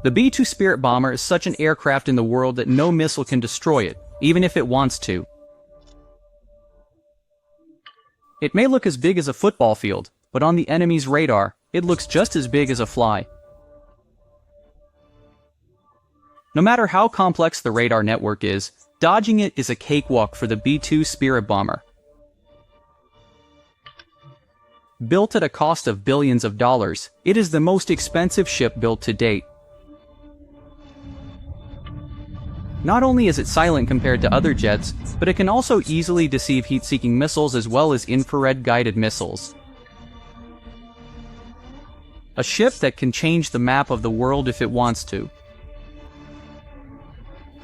The B-2 Spirit bomber is such an aircraft in the world that no missile can destroy it, even if it wants to. It may look as big as a football field, but on the enemy's radar, it looks just as big as a fly. No matter how complex the radar network is, dodging it is a cakewalk for the B-2 Spirit bomber. Built at a cost of billions of dollars, it is the most expensive ship built to date. Not only is it silent compared to other jets, but it can also easily deceive heat-seeking missiles as well as infrared-guided missiles. A ship that can change the map of the world if it wants to.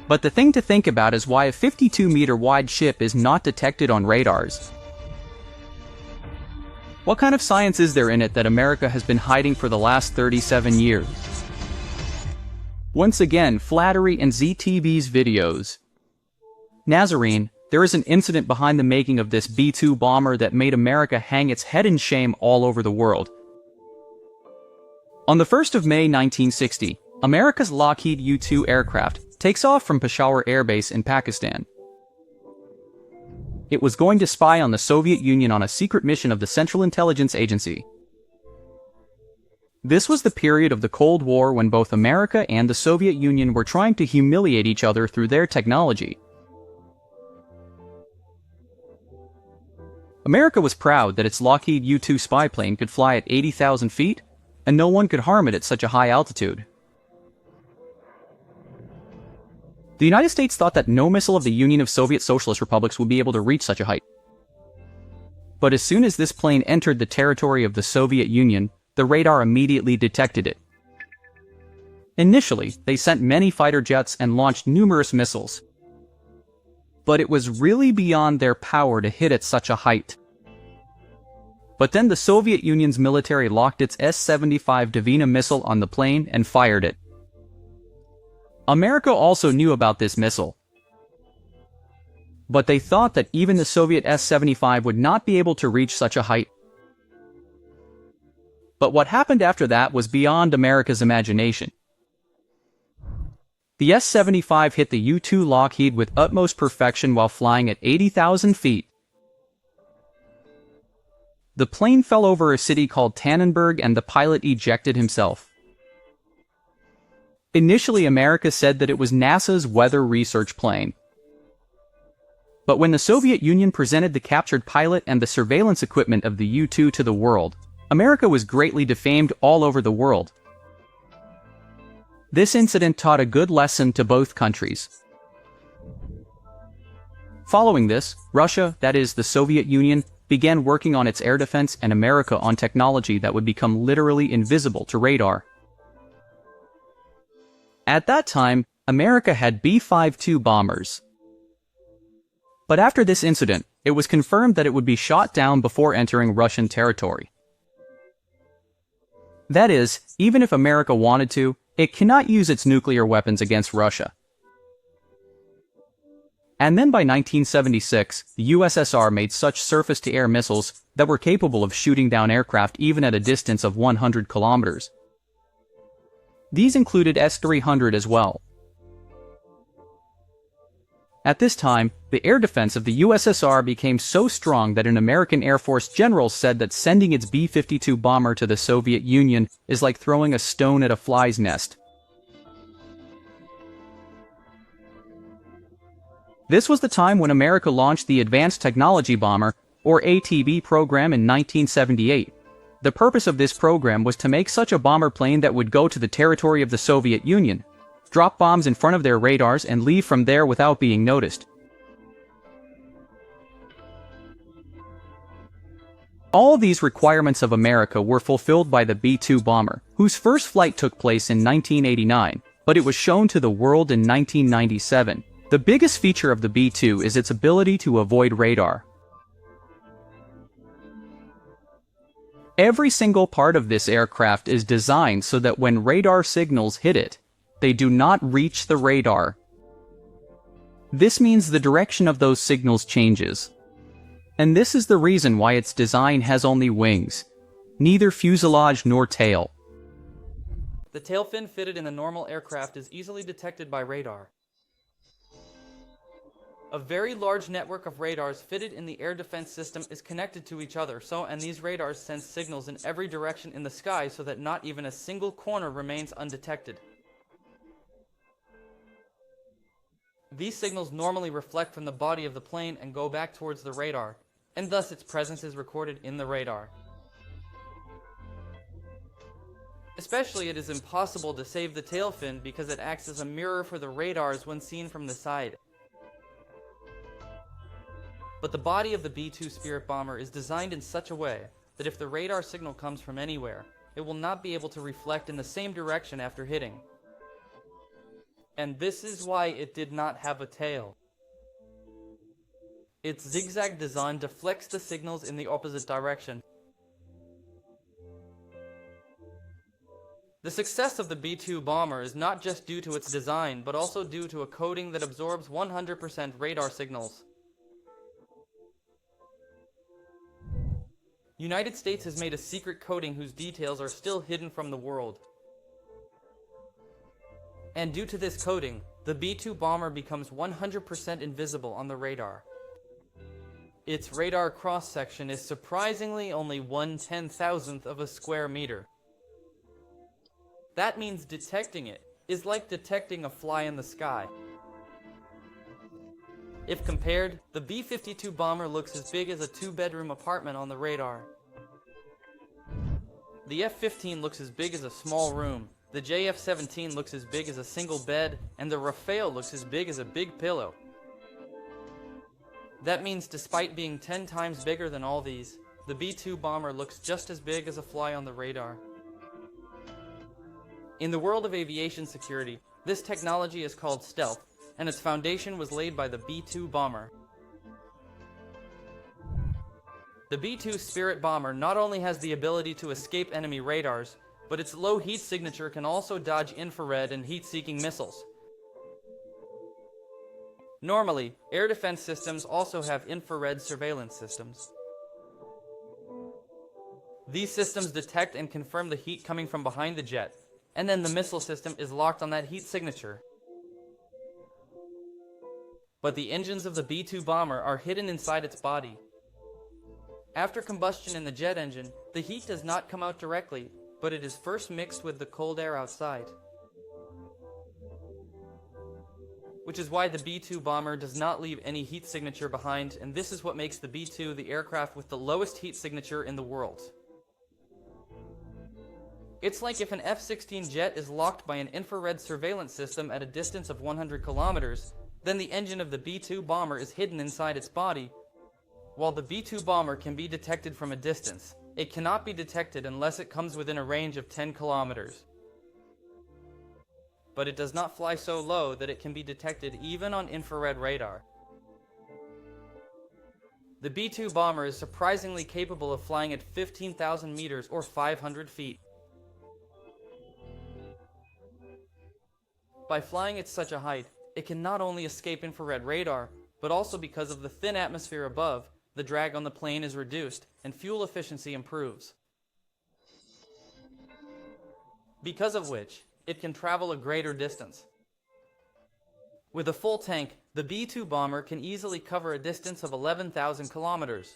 But the thing to think about is why a 52-meter-wide ship is not detected on radars. What kind of science is there in it that America has been hiding for the last 37 years? Once again, flattery and ZTV's videos. Nazarene, there is an incident behind the making of this B-2 bomber that made America hang its head in shame all over the world. On the 1st of May 1960, America's Lockheed U-2 aircraft takes off from Peshawar Air Base in Pakistan. It was going to spy on the Soviet Union on a secret mission of the Central Intelligence Agency. This was the period of the Cold War when both America and the Soviet Union were trying to humiliate each other through their technology. America was proud that its Lockheed U-2 spy plane could fly at 80,000 feet, and no one could harm it at such a high altitude. The United States thought that no missile of the Union of Soviet Socialist Republics would be able to reach such a height. But as soon as this plane entered the territory of the Soviet Union, the radar immediately detected it. Initially, they sent many fighter jets and launched numerous missiles. But it was really beyond their power to hit at such a height. But then the Soviet Union's military locked its S-75 Dvina missile on the plane and fired it. America also knew about this missile. But they thought that even the Soviet S-75 would not be able to reach such a height. But what happened after that was beyond America's imagination. The S-75 hit the U-2 Lockheed with utmost perfection while flying at 80,000 feet. The plane fell over a city called Tannenberg and the pilot ejected himself. Initially, America said that it was NASA's weather research plane. But when the Soviet Union presented the captured pilot and the surveillance equipment of the U-2 to the world, America was greatly defamed all over the world. This incident taught a good lesson to both countries. Following this, Russia, that is, the Soviet Union, began working on its air defense and America on technology that would become literally invisible to radar. At that time, America had B-52 bombers. But after this incident, it was confirmed that it would be shot down before entering Russian territory. That is, even if America wanted to, it cannot use its nuclear weapons against Russia. And then by 1976, the USSR made such surface-to-air missiles that were capable of shooting down aircraft even at a distance of 100 kilometers. These included S-300 as well. At this time, the air defense of the USSR became so strong that an American Air Force general said that sending its B-52 bomber to the Soviet Union is like throwing a stone at a fly's nest. This was the time when America launched the Advanced Technology Bomber, or ATB program in 1978. The purpose of this program was to make such a bomber plane that would go to the territory of the Soviet Union, drop bombs in front of their radars, and leave from there without being noticed. All of these requirements of America were fulfilled by the B-2 bomber, whose first flight took place in 1989, but it was shown to the world in 1997. The biggest feature of the B-2 is its ability to avoid radar. Every single part of this aircraft is designed so that when radar signals hit it, they do not reach the radar. This means the direction of those signals changes. And this is the reason why its design has only wings, neither fuselage nor tail. The tail fin fitted in the normal aircraft is easily detected by radar. A very large network of radars fitted in the air defense system is connected to each other, and these radars send signals in every direction in the sky so that not even a single corner remains undetected. These signals normally reflect from the body of the plane and go back towards the radar, and thus its presence is recorded in the radar. Especially, it is impossible to save the tail fin because it acts as a mirror for the radars when seen from the side. But the body of the B-2 Spirit bomber is designed in such a way that if the radar signal comes from anywhere, it will not be able to reflect in the same direction after hitting. And this is why it did not have a tail. Its zigzag design deflects the signals in the opposite direction. The success of the B-2 bomber is not just due to its design, but also due to a coating that absorbs 100% radar signals. United States has made a secret coating whose details are still hidden from the world. And due to this coating, the B-2 bomber becomes 100% invisible on the radar. Its radar cross-section is surprisingly only 1/10,000th of a square meter. That means detecting it is like detecting a fly in the sky. If compared, the B-52 bomber looks as big as a two-bedroom apartment on the radar. The F-15 looks as big as a small room, the JF-17 looks as big as a single bed, and the Rafale looks as big as a big pillow. That means despite being 10 times bigger than all these, the B-2 bomber looks just as big as a fly on the radar. In the world of aviation security, this technology is called stealth, and its foundation was laid by the B-2 bomber. The B-2 Spirit bomber not only has the ability to escape enemy radars, but its low heat signature can also dodge infrared and heat-seeking missiles. Normally, air defense systems also have infrared surveillance systems. These systems detect and confirm the heat coming from behind the jet, and then the missile system is locked on that heat signature. But the engines of the B-2 bomber are hidden inside its body. After combustion in the jet engine, the heat does not come out directly, but it is first mixed with the cold air outside. Which is why the B-2 bomber does not leave any heat signature behind, and this is what makes the B-2 the aircraft with the lowest heat signature in the world. It's like if an F-16 jet is locked by an infrared surveillance system at a distance of 100 kilometers, then the engine of the B-2 bomber is hidden inside its body. While the B-2 bomber can be detected from a distance, it cannot be detected unless it comes within a range of 10 kilometers. But it does not fly so low that it can be detected even on infrared radar. The B-2 bomber is surprisingly capable of flying at 15,000 meters or 500 feet. By flying at such a height, it can not only escape infrared radar, but also because of the thin atmosphere above, the drag on the plane is reduced and fuel efficiency improves. Because of which, it can travel a greater distance. With a full tank, the B-2 bomber can easily cover a distance of 11,000 kilometers.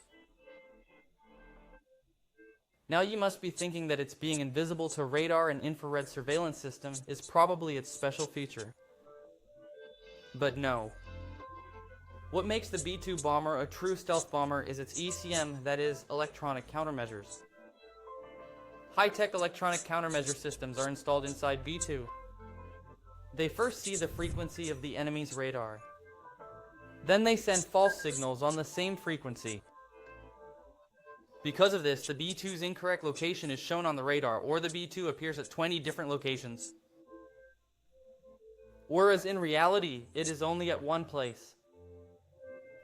Now you must be thinking that its being invisible to radar and infrared surveillance system is probably its special feature. But no. What makes the B-2 bomber a true stealth bomber is its ECM, that is, electronic countermeasures. High-tech electronic countermeasure systems are installed inside B-2. They first see the frequency of the enemy's radar. Then they send false signals on the same frequency. Because of this, the B-2's incorrect location is shown on the radar, or the B-2 appears at 20 different locations. Whereas in reality, it is only at one place.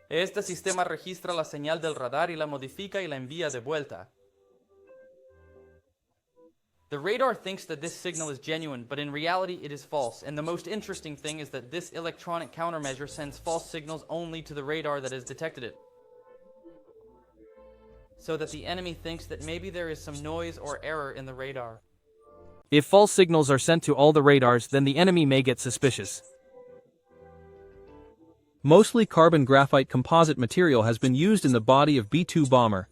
Este sistema registra la señal del radar y la modifica y la envía de vuelta. The radar thinks that this signal is genuine, but in reality it is false, and the most interesting thing is that this electronic countermeasure sends false signals only to the radar that has detected it. So that the enemy thinks that maybe there is some noise or error in the radar. If false signals are sent to all the radars, then the enemy may get suspicious. Mostly carbon graphite composite material has been used in the body of B-2 bomber.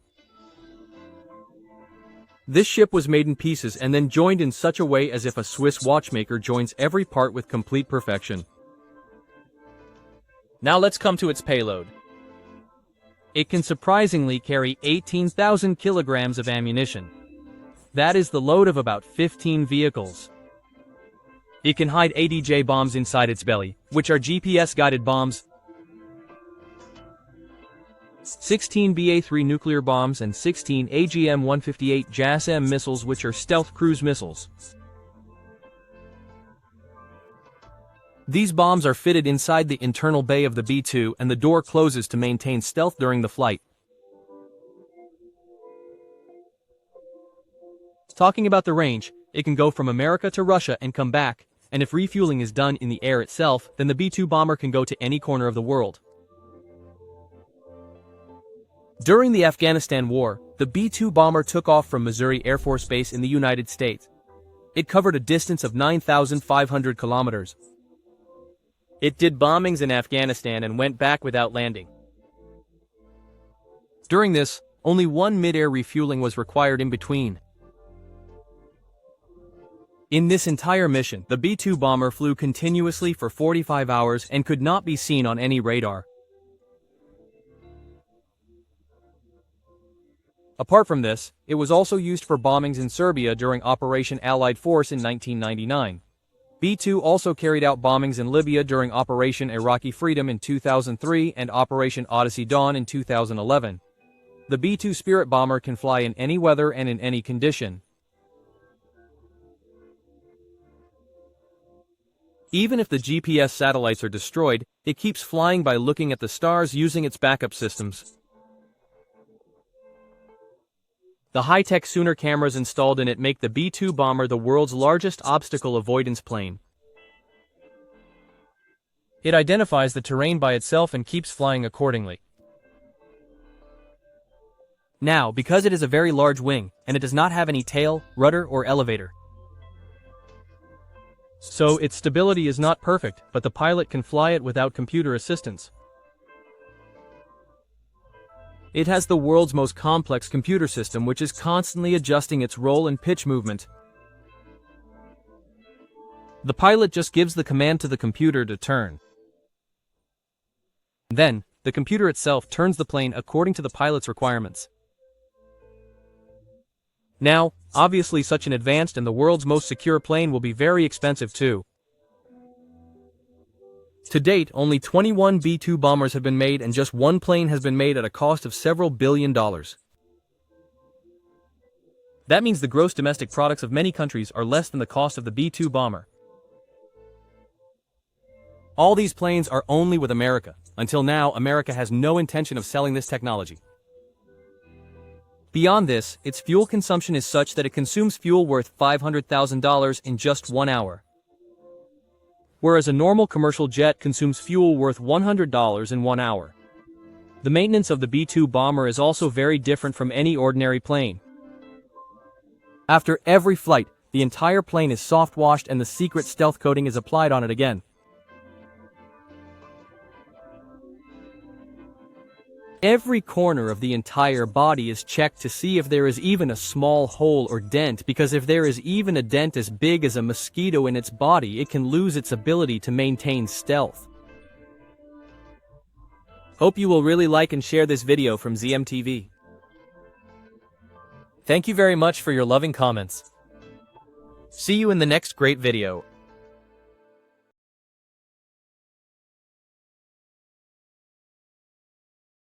This ship was made in pieces and then joined in such a way as if a Swiss watchmaker joins every part with complete perfection. Now let's come to its payload. It can surprisingly carry 18,000 kilograms of ammunition. That is the load of about 15 vehicles. It can hide ADJ bombs inside its belly, which are GPS-guided bombs, 16 BA-3 nuclear bombs and 16 AGM-158 JASSM missiles, which are stealth cruise missiles. These bombs are fitted inside the internal bay of the B-2 and the door closes to maintain stealth during the flight. Talking about the range, it can go from America to Russia and come back, and if refueling is done in the air itself, then the B-2 bomber can go to any corner of the world. During the Afghanistan War, the B-2 bomber took off from Missouri Air Force Base in the United States. It covered a distance of 9,500 kilometers. It did bombings in Afghanistan and went back without landing. During this, only one mid-air refueling was required in between. In this entire mission, the B-2 bomber flew continuously for 45 hours and could not be seen on any radar. Apart from this, it was also used for bombings in Serbia during Operation Allied Force in 1999. B-2 also carried out bombings in Libya during Operation Iraqi Freedom in 2003 and Operation Odyssey Dawn in 2011. The B-2 Spirit bomber can fly in any weather and in any condition. Even if the GPS satellites are destroyed, it keeps flying by looking at the stars using its backup systems. The high-tech sonar cameras installed in it make the B-2 bomber the world's largest obstacle avoidance plane. It identifies the terrain by itself and keeps flying accordingly. Now, because it is a very large wing, and it does not have any tail, rudder, or elevator, so its stability is not perfect, but the pilot can fly it without computer assistance. It has the world's most complex computer system, which is constantly adjusting its roll and pitch movement. The pilot just gives the command to the computer to turn. Then, the computer itself turns the plane according to the pilot's requirements. Now, obviously such an advanced and the world's most secure plane will be very expensive too. To date, only 21 B-2 bombers have been made and just one plane has been made at a cost of several billion dollars. That means the gross domestic products of many countries are less than the cost of the B-2 bomber. All these planes are only with America. Until now, America has no intention of selling this technology. Beyond this, its fuel consumption is such that it consumes fuel worth $500,000 in just 1 hour. Whereas a normal commercial jet consumes fuel worth $100 in 1 hour. The maintenance of the B-2 bomber is also very different from any ordinary plane. After every flight, the entire plane is soft-washed and the secret stealth coating is applied on it again. Every corner of the entire body is checked to see if there is even a small hole or dent, because if there is even a dent as big as a mosquito in its body, it can lose its ability to maintain stealth. Hope you will really like and share this video from ZMTV. Thank you very much for your loving comments. See you in the next great video.